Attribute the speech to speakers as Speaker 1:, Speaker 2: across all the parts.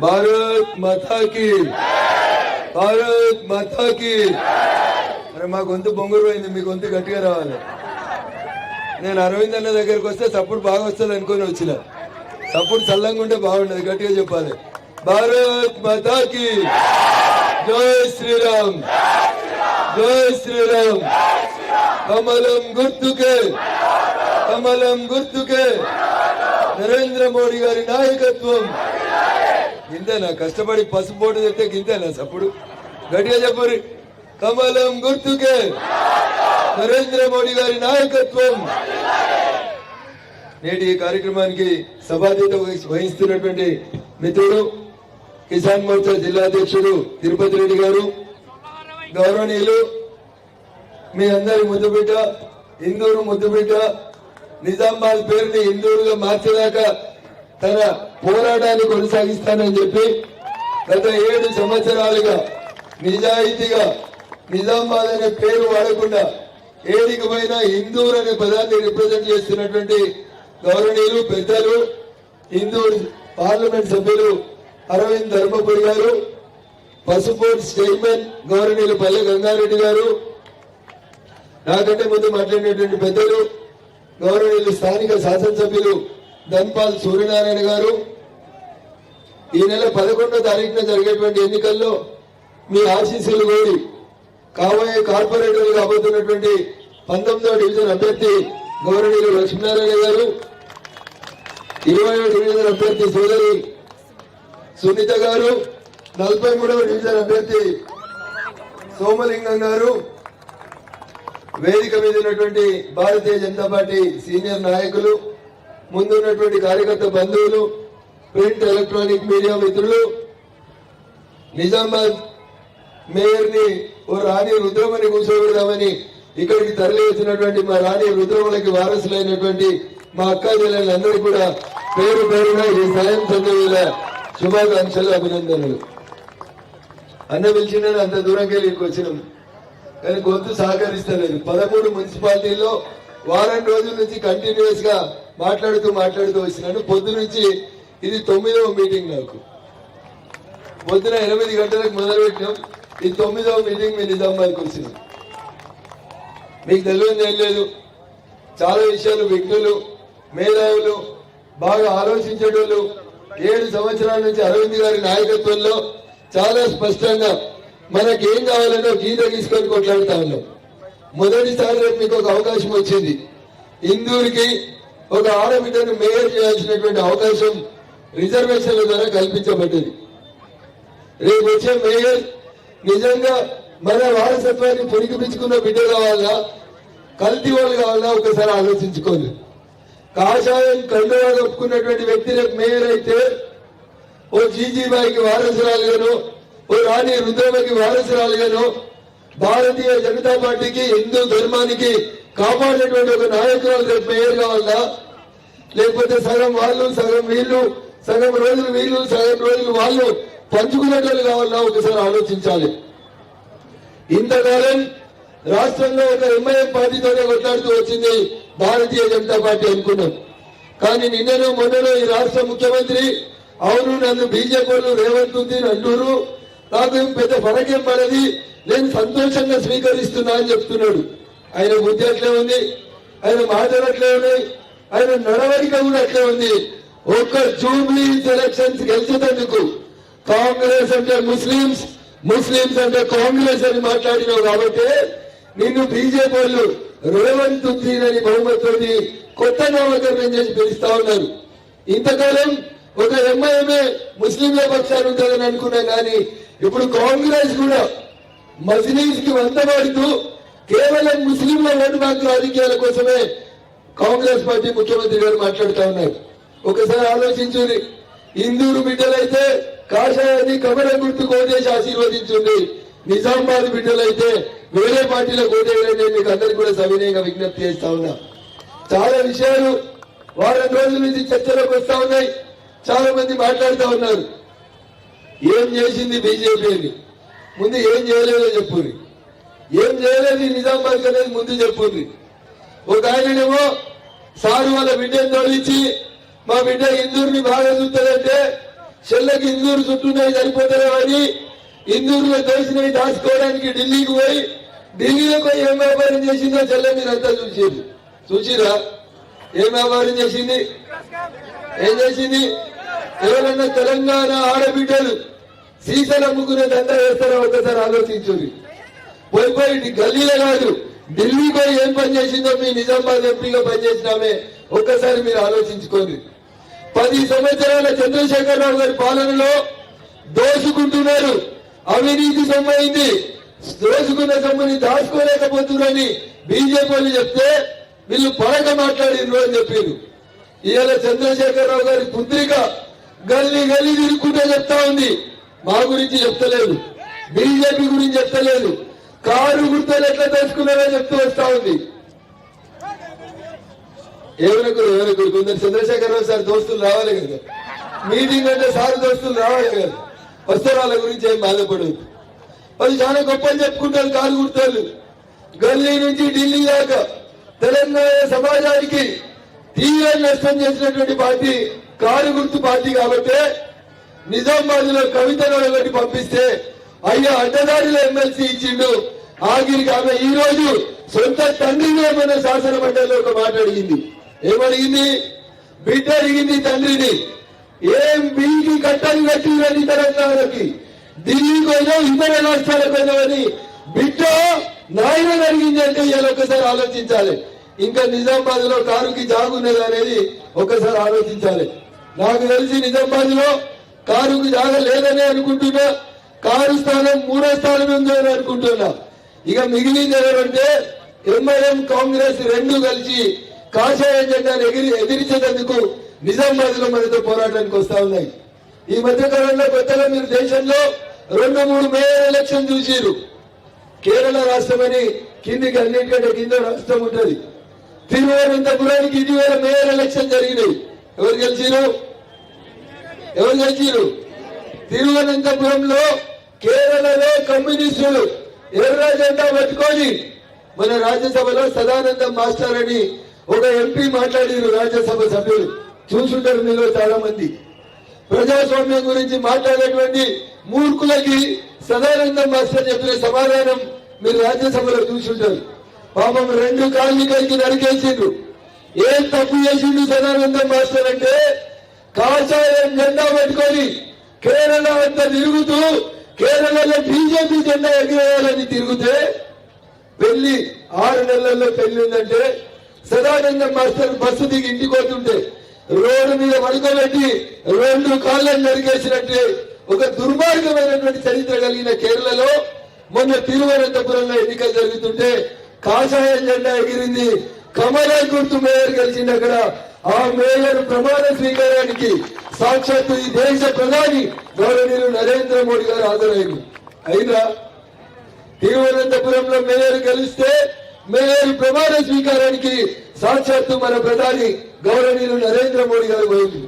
Speaker 1: భారత్ మాతాకి, భారత్ మాతాకి. అరే మా గొంతు బొంగురు పోయింది, మీ గొంతు గట్టిగా రావాలి. నేను అరవింద్ అన్న దగ్గరకు వస్తే సప్పుడు బాగా వస్తుంది అనుకుని వచ్చిన. సప్పుడు చల్లంగా ఉంటే బాగుండదు, గట్టిగా చెప్పాలి. భారత్ మాతాకి జై శ్రీరామ్, జై శ్రీరామ్. కమలం గుర్తుకే, కమలం గుర్తుకే నరేంద్ర మోడీ గారి నాయకత్వం. ఇంతేనా? కష్టపడి పసుపు బోటు చెప్తే గింతేనా సప్పుడు? గట్టిగా చెప్పరు. కమలం గుర్తుకే నరేంద్ర మోడీ గారి నాయకత్వం. నేటి ఈ కార్యక్రమానికి సభాధ్యత వహిస్తున్నటువంటి మిత్రుడు కిసాన్ మోర్చా జిల్లా అధ్యక్షుడు తిరుపతి రెడ్డి గారు, గౌరవనీయులు మీ అందరి ముద్దుబిడ్డ, ఇందూరు ముద్దుబిడ్డ, నిజామాబాద్ పేరుని ఇందూరుగా మార్చేదాకా తన పోరాటాన్ని కొనసాగిస్తానని చెప్పి గత 7 సంవత్సరాలుగా నిజాయితీగా నిజామాబాద్ అనే పేరు వాడకుండా ఏడికి పోయినా ఇందూరు అనే పదాన్ని రిప్రజెంట్ చేస్తున్నటువంటి గౌరవనీయులు పెద్దలు ఇందూరు పార్లమెంట్ సభ్యులు అరవింద్ ధర్మపురి గారు, పసుపోర్ట్ చైర్మన్ గౌరవనీయులు పల్లె గంగారెడ్డి గారు, నాకంటే ముందు మాట్లాడినటువంటి పెద్దలు గౌరవనీయులు స్థానిక శాసనసభ్యులు ధన్పాల్ సూర్యనారాయణ గారు, ఈ నెల 11వ తారీఖున జరిగేటువంటి ఎన్నికల్లో మీ ఆశీస్సులు కోరి కాబోయే కార్పొరేటర్లు కాబోతున్నటువంటి 19వ డివిజన్ అభ్యర్థి గౌరవనీయులు లక్ష్మీనారాయణ గారు, 20వ డివిజన్ అభ్యర్థి సోదరి సునీత గారు, 43వ డివిజన్ అభ్యర్థి సోమలింగం గారు, వేదిక మీద ఉన్నటువంటి భారతీయ జనతా పార్టీ సీనియర్ నాయకులు, ముందున్నటువంటి కార్యకర్త బంధువులు, ప్రింట్ ఎలక్ట్రానిక్ మీడియా మిత్రులు, నిజామాబాద్ మేయర్ ని ఓ రాణి రుద్రమని కూర్చోబెడదామని ఇక్కడికి తరలి వచ్చినటువంటి మా రాణి రుద్రమలకి వారసులైనటువంటి మా అక్కా చెల్లెలందరూ కూడా పేరు పేరున ఈ సాయం సంధ్యవేళ శుభాకాంక్షలు, అభినందనలు. అన్న పిలిచిందని అంత దూరంకి వెళ్ళి వచ్చినాం, కానీ గొంతు సహకరిస్తలేదు. 13 మున్సిపాలిటీల్లో వారం రోజుల నుంచి కంటిన్యూస్ గా మాట్లాడుతూ వచ్చినాను. పొద్దు నుంచి ఇది 9వ మీటింగ్. నాకు పొద్దున 8 గంటలకు మొదలు పెట్టినాం, ఇది 9వ మీటింగ్. మీ నిజామాబాద్కి వచ్చినాం. మీకు తెలియదు ఏం లేదు, చాలా విషయాలు వ్యక్తులు, మేధావులు, బాగా ఆలోచించేటోళ్ళు 7 సంవత్సరాల నుంచి అరవింద్ గారి నాయకత్వంలో చాలా స్పష్టంగా మనకేం కావాలనో గీత తీసుకొని కొట్లాడుతా ఉన్నాం. మొదటిసారి రేపు మీకు ఒక అవకాశం వచ్చింది. ఇందూరుకి ఒక ఆడబిడ్డను మేయర్ చేయాల్సినటువంటి అవకాశం రిజర్వేషన్ల ద్వారా కల్పించబడ్డది. రేపు వచ్చే మేయర్ నిజంగా మన వారసత్వాన్ని పొరిగిపించుకున్న బిడ్డ కావాలా, కల్తీ వాళ్ళు కావాలా, ఒకసారి ఆలోచించుకోండి. కాషాయం కండువా కప్పుకున్నటువంటి వ్యక్తి రేపు మేయర్ అయితే ఓ జీజీబాయికి వారసురాలుగాను, ఓ రాణి రుద్రమకి వారసురాలుగాను, భారతీయ జనతా పార్టీకి, హిందూ ధర్మానికి కాపాడేటువంటి ఒక నాయకురాలు రేపు మేయర్ కావాలా, లేకపోతే సగం వాళ్ళు సగం వీళ్ళు, సగం రోజులు వీళ్ళు సగం రోజులు వాళ్ళు పంచుకునేటట్లు కావాలా, ఒకసారి ఆలోచించాలి. ఇంతకాలం రాష్ట్రంలో ఒక ఎంఐఎం పార్టీతోనే కొట్లాడుతూ వచ్చింది భారతీయ జనతా పార్టీ అనుకున్నాం. కానీ నిన్ననో మొన్ననో ఈ రాష్ట్ర ముఖ్యమంత్రి అవును నన్ను బీజేపీ వాళ్ళు రేవంత్ ఉంది అంటూరు, నాకేం పెద్ద ఫరకేం పడది, నేను సంతోషంగా స్వీకరిస్తున్నా అని చెప్తున్నాడు. ఆయన బుద్ధి అట్లే ఉంది, ఆయన మాటలు అట్లే ఉన్నాయి, ఆయన నడవడిక కూడా అట్లే ఉంది. ఒక్క జూబ్లీ ఎలక్షన్స్ గెలిచేందుకు కాంగ్రెస్ అంటే ముస్లింస్, ముస్లింస్ అంటే కాంగ్రెస్ అని మాట్లాడినావు కాబట్టి నిన్ను బీజేపీ వాళ్ళు రేవంత్ అని బహుమతితోటి కొత్త నామకరణం చేసి పిలుస్తా ఉన్నారు. ఇంతకాలం ఒక ఎంఐఎంఏ ముస్లింల పక్షాన్ని ఉంటుందని అనుకున్నాం, కానీ ఇప్పుడు కాంగ్రెస్ కూడా మజ్లీస్ కి వంతబడుతూ కేవలం ముస్లింల ఓటు బ్యాంకు రాజకీయాల కోసమే కాంగ్రెస్ పార్టీ ముఖ్యమంత్రి గారు మాట్లాడుతూ ఉన్నారు. ఒకసారి ఆలోచించుంది. ఇందూరు బిడ్డలైతే కాషాయాన్ని కమలం గుర్తు కోటేసి ఆశీర్వదించుంది, నిజామాబాద్ బిడ్డలైతే వేరే పార్టీలో కోటేయాలని మీకు అందరికీ కూడా సవినయంగా విజ్ఞప్తి చేస్తా ఉన్నా. చాలా విషయాలు వారం రోజుల నుంచి చర్చలోకి వస్తా ఉన్నాయి. చాలా మంది మాట్లాడుతూ ఉన్నారు, ఏం చేసింది బీజేపీ అని. ముందు ఏం చేయలేదో చెప్పుర్రి, ఏం చేయలేదు నిజామాబాద్ అనేది ముందు చెప్పుర్రి. ఒక ఆయనేమో సారు వాళ్ళ బిడ్డను తోలించి మా బిడ్డ ఇందూరుని బాగా చూస్తుందంటే చెల్లకి ఇందూరు చుట్టూనే సరిపోతారేమని ఇందూరులో దోసినవి దాచుకోవడానికి ఢిల్లీకి పోయి ఢిల్లీలో పోయి ఏం వ్యాపారం చేసిందో చెల్లె మీరంతా చూసిరా ఏం వ్యాపారం చేసింది ఏం చేసింది ఎవరన్నా తెలంగాణ ఆడబిడ్డలు సీసలు అమ్ముకునే దండ వేస్తారో ఒకసారి ఆలోచించుంది పోయి గల్లీలో కాదు ఢిల్లీ పోయి ఏం పని చేసిందో మీ నిజామాబాద్ ఎంపీగా పనిచేసినామే ఒక్కసారి మీరు ఆలోచించుకోండి 10 సంవత్సరాల చంద్రశేఖరరావు గారి పాలనలో దోసుకుంటున్నారు అవినీతి సొమ్మైంది దోసుకున్న సొమ్ముని దాచుకోలేకపోతున్నారని బీజేపీ వాళ్ళు చెప్తే వీళ్ళు పడక మాట్లాడినరు అని చెప్పారు ఇవాళ చంద్రశేఖరరావు గారి పుత్రిక గల్లీ గల్లీ తిరుగుకుంటే చెప్తా ఉంది మా గురించి చెప్తలేదు బీజేపీ గురించి చెప్తలేదు కారు గుర్తలు ఎట్లా తెలుసుకున్నారో చెప్తూ వస్తా ఉంది ఎవరికి కొందరు చంద్రశేఖరరావు సార్ దోస్తులు రావాలి కదా మీటింగ్ అంటే సార్ దోస్తులు రావాలి కదా వస్తే వాళ్ళ గురించి ఏం బాధపడదు వాళ్ళు చాలా గొప్పలు చెప్పుకుంటారు కారు గుర్తాలు గల్లీ నుంచి ఢిల్లీ దాకా తెలంగాణ సమాజానికి తీవ్ర నష్టం చేసినటువంటి పార్టీ కారు గుర్తు పార్టీ కాబట్టి నిజామాబాద్ లో కవితను ఒకటి పంపిస్తే అయ్యా అడ్డదారిలో ఎమ్మెల్సీ ఇచ్చిండు ఆఖరికి ఆమె ఈ రోజు సొంత తండ్రిని ఏమైనా శాసన మండలిలో ఒక మాట అడిగింది ఏమడిగింది బిడ్డ అడిగింది తండ్రిని ఏం బిల్కి కట్టలు కట్టిందని తెలంగాణకి ఢిల్లీకి పోయినా ఇతర రాష్ట్రాలకు పోయినామని బిడ్డ నాయన అడిగింది అంటే ఇవాళ ఒకసారి ఆలోచించాలి ఇంకా నిజామాబాద్ లో కారుకి జాగున్నది అనేది ఒకసారి ఆలోచించాలి నాకు తెలిసి నిజామాబాద్ లో కారుకి జాగ లేదని అనుకుంటున్నా కారు స్థానం 3వ స్థానం ఉందని అనుకుంటున్నా ఇక మిగిలింది ఎవరంటే ఎంఐఎం కాంగ్రెస్ రెండు కలిసి కాషాయ జెండాను ఎదిరించేందుకు నిజామాబాద్ లో మనతో పోరాటానికి వస్తా ఉన్నాయి ఈ మధ్య కాలంలో కొత్తగా మీరు దేశంలో 2-3 మేయర్ ఎలక్షన్ చూసిరు కేరళ రాష్ట్రం అని కిందికి అన్నింటికంటే కింద రాష్ట్రం ఉంటది తిరువనంతపురానికి ఇటీవల మేయర్ ఎలక్షన్ జరిగినాయి ఎవరు గెలిచిరు తిరువనంతపురంలో కేరళలో కమ్యూనిస్టులు ఎర్ర జెండా పట్టుకొని మన రాజ్యసభలో సదానందం మాస్టర్ అని ఒక ఎంపీ మాట్లాడారు రాజ్యసభ సభ్యులు చూసుంటారు మీలో చాలా మంది ప్రజాస్వామ్యం గురించి మాట్లాడేటువంటి మూర్ఖులకి సదానందం మాస్టర్ చెప్పిన సమాధానం మీరు రాజ్యసభలో చూసుంటారు పాపం 2 కాళ్ళు కలిగి నరికేసిండ్రు ఏం తప్పు చేసిండు సదానందం మాస్టర్ అంటే కాషాయం జెండా పట్టుకొని కేరళ అంతా తిరుగుతూ కేరళలో బీజేపీ జెండా ఎగిరేయాలని తిరిగితే పెళ్లి 6 నెలల్లో పెళ్లి ఉందంటే సదానందం మాస్టర్ బస్సు దిగి ఇంటికి పోతుంటే రోడ్డు మీద పడుకోబెట్టి 2 కాళ్ళని నరికేసినట్టే ఒక దుర్మార్గమైనటువంటి చరిత్ర కలిగిన కేరళలో మొన్న తిరువనంతపురంలో ఎన్నికలు జరుగుతుంటే కాషాయం జెండా ఎగిరింది కమల గుర్తు మేయర్ గెలిచింది అక్కడ ఆ మేయర్ ప్రమాణ స్వీకారానికి సాక్షాత్తు ఈ దేశ ప్రధాని గౌరవనీయులు నరేంద్ర మోడీ గారు హాజరైంది అయినా తిరువనంతపురంలో మేయర్ గెలిస్తే మేయర్ ప్రమాణ స్వీకారానికి సాక్షాత్తు మన ప్రధాని గౌరవనీయులు నరేంద్ర మోడీ గారు పోయింది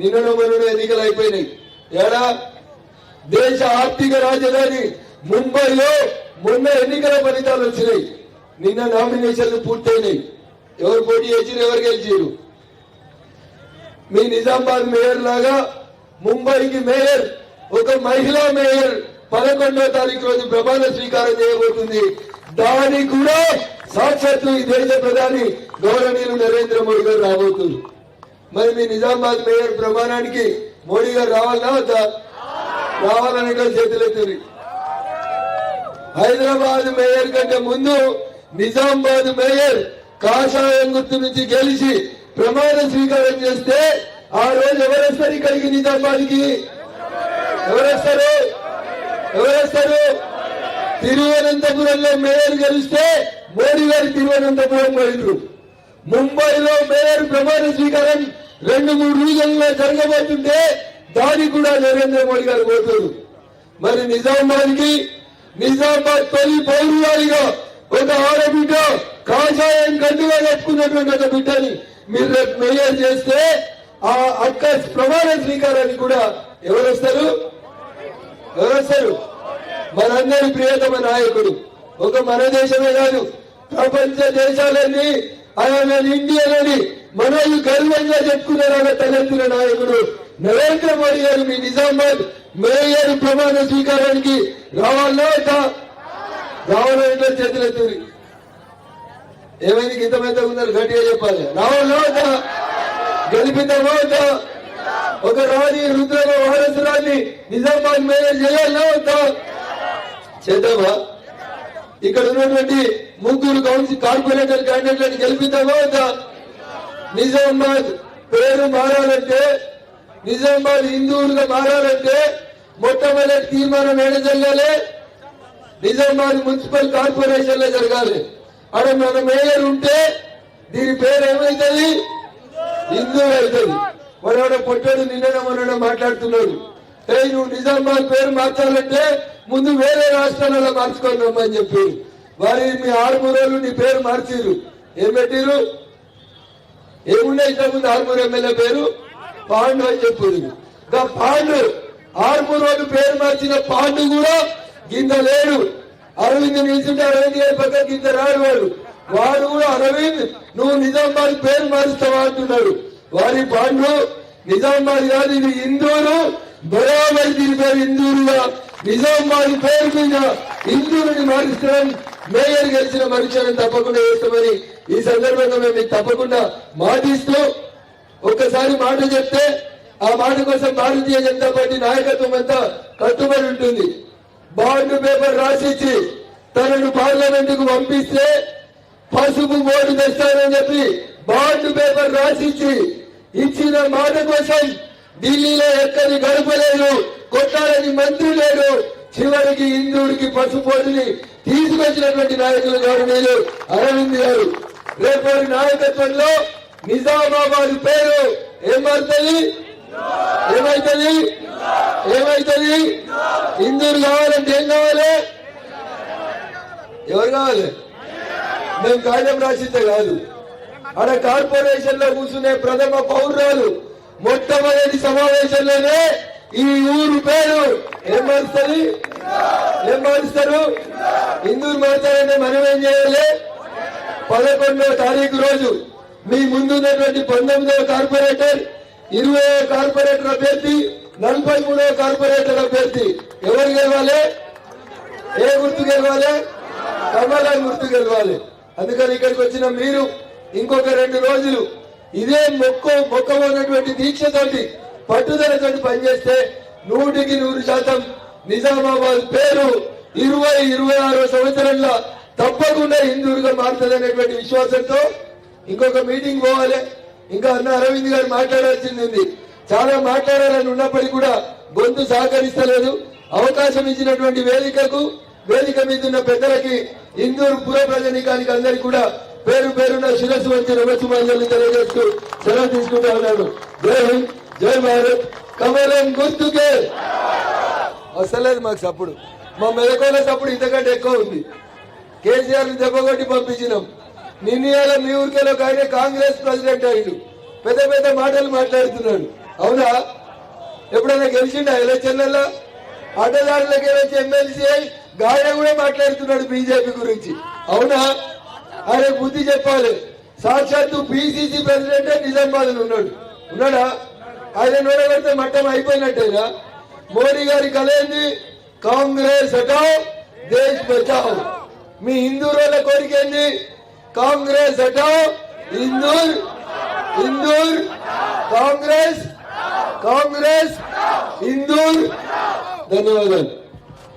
Speaker 1: నిన్న మొన్న ఎన్నికలు అయిపోయినాయి ఏడా దేశ ఆర్థిక రాజధాని ముంబైలో మొన్న ఎన్నికల ఫలితాలు వచ్చినాయి నిన్న నామినేషన్లు పూర్తయినాయి ఎవరు పోటీ చేసిరు ఎవరు గెలిచిరు మీ నిజామాబాద్ మేయర్ లాగా ముంబైకి మేయర్ ఒక మహిళా మేయర్ 11వ తారీఖు రోజు ప్రమాణ స్వీకారం చేయబోతుంది దానికి కూడా సాక్షాత్తు ఈ దేశ ప్రధాని గౌరవనీయులు నరేంద్ర మోడీ గారు రాబోతున్నారు మరి మీ నిజామాబాద్ మేయర్ ప్రమాణానికి మోడీ గారు రావాలన్నా వద్దా రావాలనే చేతులెత్తుంది హైదరాబాద్ మేయర్ కంటే ముందు నిజామాబాద్ మేయర్ కాషాయం గుర్తు నుంచి గెలిచి ప్రమాణ స్వీకారం చేస్తే ఆ రోజు ఎవరేస్తారు ఇక్కడికి నిజామాబాద్కి ఎవరేస్తారు తిరువనంతపురంలో మేయర్ గెలిస్తే మోడీ గారు తిరువనంతపురం పోయినరు ముంబైలో మేయర్ ప్రమాణ స్వీకారం 2-3 రోజుల్లో జరగబోతుంటే దానికి కూడా నరేంద్ర మోడీ గారు పోతారు మరి నిజామాబాద్ తొలి పౌరువారిగా ఒక ఆడబిడ్డ కాషాయం గడ్డుగా కట్టుకున్నటువంటి ఒక బిడ్డని మీరు రేపు మేయర్ చేస్తే ఆ అక్క ప్రమాణ స్వీకారానికి కూడా ఎవరొస్తారు మనందరి ప్రియతమ నాయకుడు ఒక మన దేశమే కాదు ప్రపంచ దేశాలన్నీ ఆయన ఇండియన్ అని మనల్ని గర్వంగా చెప్పుకునే తలెత్తిన నాయకుడు నరేంద్ర మోడీ గారు మీ నిజామాబాద్ మేయర్ ప్రమాణ స్వీకారానికి రావాలన్నా రావాలంటే చేతులెత్తుంది. ఏమైంది ఇంత పెద్ద ఉన్నారు గట్టిగా చెప్పాలి. రావాలన్నా గెలిపిద్దామా? ఒక రాణి రుద్రమ వారసురాన్ని నిజామాబాద్ మేయర్ చేయాలన్నా చేద్దామా? ఇక్కడ ఉన్నటువంటి ముగ్గురు కార్పొరేటర్ క్యాండిడేట్లను గెలిపిద్దామా? నిజామాబాద్ పేరు మారాలంటే, నిజామాబాద్ హిందూరుగా మారాలంటే మొట్టమొదటి తీర్మానం ఏడ జరగాలి? నిజామాబాద్ మున్సిపల్ కార్పొరేషన్ లో జరగాలి. అక్కడ మన మేయర్ ఉంటే దీని పేరు ఏమైతుంది? హిందూరు అవుతుంది. మనోడ పొట్టాడు నిన్న మనోడ మాట్లాడుతున్నాడు, నువ్వు నిజామాబాద్ పేరు మార్చాలంటే ముందు వేరే రాష్ట్రాలలో మార్చుకొని రమ్మని చెప్పి వారి మీ 6 రోజులు నీ పేరు మార్చిరు. ఏం పెట్టిరు? ఏముండే ఇంతకుముందు 6 ఎమ్మెల్యే పేరు పాండు అని చెప్పారు. పాండు 6 రోజులు పేరు మార్చిన పాండు కూడా గింద లేడు. అరవింద్ నిల్చుంటే అరవింద్ గారి పక్క గింద రాడు. వాడు కూడా అరవింద్ నువ్వు నిజామాబాద్ పేరు మారుస్తావా అంటున్నాడు. వారి పాండు నిజామాబాద్ కాదు, ఇది ఇందూరు. బరాబర్ దీని పేరు ఇందూరుగా నిజామాబాద్ పేరు మీద ఇందూరుని మారుస్తారని మేయర్ గెలిచిన మనుషులను తప్పకుండా చేస్తామని ఈ సందర్భంగా మేము మీకు తప్పకుండా మాటిస్తూ, ఒక్కసారి మాట చెప్తే ఆ మాట కోసం భారతీయ జనతా పార్టీ నాయకత్వం అంతా కట్టుబడి ఉంటుంది. బాండ్ పేపర్ రాసిచ్చి తనను పార్లమెంట్ కు పంపిస్తే పసుపు ఓటు తెస్తానని చెప్పి బాండ్ పేపర్ రాసిచ్చి ఇచ్చిన మాట కోసం ఢిల్లీలో ఎక్కడి గడపలేదు, కొట్టాలని మంత్రి లేడు. చివరికి ఇందూరికి పసుపు ఓటుని తీసుకొచ్చినటువంటి నాయకులు గౌరవనీయులు అరవింద్ గారు. రేపటి నాయకత్వంలో నిజామాబాద్ పేరు ఏమవుతుంది? ఏమైతుంది? ఏమైతుంది? ఇందూరు కావాలంటే ఏం కావాలి? ఎవరు కావాలి? మేము కావ్యం రాసితే కాదు. ఆడ కార్పొరేషన్ లో కూర్చునే ప్రథమ పౌరురాలు మొట్టమొదటి సమావేశంలోనే ఈ ఊరు పేరు ఏం మారుస్తుంది? ఏం మారుస్తారు? ఇందూరు మారుతారంటే మనం ఏం చేయాలి? 11వ తారీఖు రోజు మీ ముందున్నటువంటి 19వ కార్పొరేటర్, 20వ కార్పొరేటర్ అభ్యర్థి, 43వ కార్పొరేటర్ అభ్యర్థి ఎవరు గెలవాలి? ఏ గుర్తు గెలవాలి? కమలం గుర్తు గెలవాలి. అందుకని ఇక్కడికి వచ్చిన మీరు ఇంకొక 2 రోజులు ఇదే మొక్కమైనటువంటి దీక్షతోటి పట్టుదలతోటి పనిచేస్తే 100% నిజామాబాద్ పేరు 2026 సంవత్సరంలో తప్పకుండా హిందూరుగా మారుతుంది అనేటువంటి విశ్వాసంతో ఇంకొక మీటింగ్ పోవాలి. ఇంకా అన్న అరవింద్ గారు మాట్లాడాల్సింది ఉంది. చాలా మాట్లాడాలని ఉన్నప్పటికీ కూడా గొంతు సహకరిస్తలేదు. అవకాశం ఇచ్చినటువంటి వేదిక మీద ఉన్న పెద్దలకి, ఇందూరు పుర ప్రజానీకానికి అందరికీ కూడా పేరు పేరున శిరస్సు వచ్చి నమస్సుమాంజలి తెలియజేస్తూ సెలవు తీసుకుంటా ఉన్నాను. జై హింద్, జై భారత్. కమలం గుర్తుకే. వస్తలేదు మాకు సప్పుడు. మా మెదకోల సప్పుడు ఇంతకంటే ఎక్కువ ఉంది. కేసీఆర్ ని దెబ్బకొట్టి పంపించినాం. నిన్నయాల మీ ఊరికేలో కానీ కాంగ్రెస్ ప్రెసిడెంట్ అయ్యిండు. పెద్ద పెద్ద మాటలు మాట్లాడుతున్నాడు. అవునా? ఎప్పుడైనా గెలిచిండా ఎలక్షన్లలో? అడ్డదారులకి వచ్చి ఎమ్మెల్సీ అయి గాయన కూడా మాట్లాడుతున్నాడు బీజేపీ గురించి. అవునా? ఆయన బుద్ధి చెప్పాలి. సాక్షాత్తు పిసిసి ప్రెసిడెంట్ నిజామాబాద్ ఉన్నాడా? ఆయన నోడబెడితే మట్టం అయిపోయినట్టేనా? మోడీ గారి కళ ఏంది? కాంగ్రెస్ హటావ్ దేశ్ బచావ్. మీ హిందూరుల కోరిక ఏంది? కాంగ్రెస్ హటావ్ ఇందూర్ కాంగ్రెస్ ఇందూర్. ధన్యవాదాలు.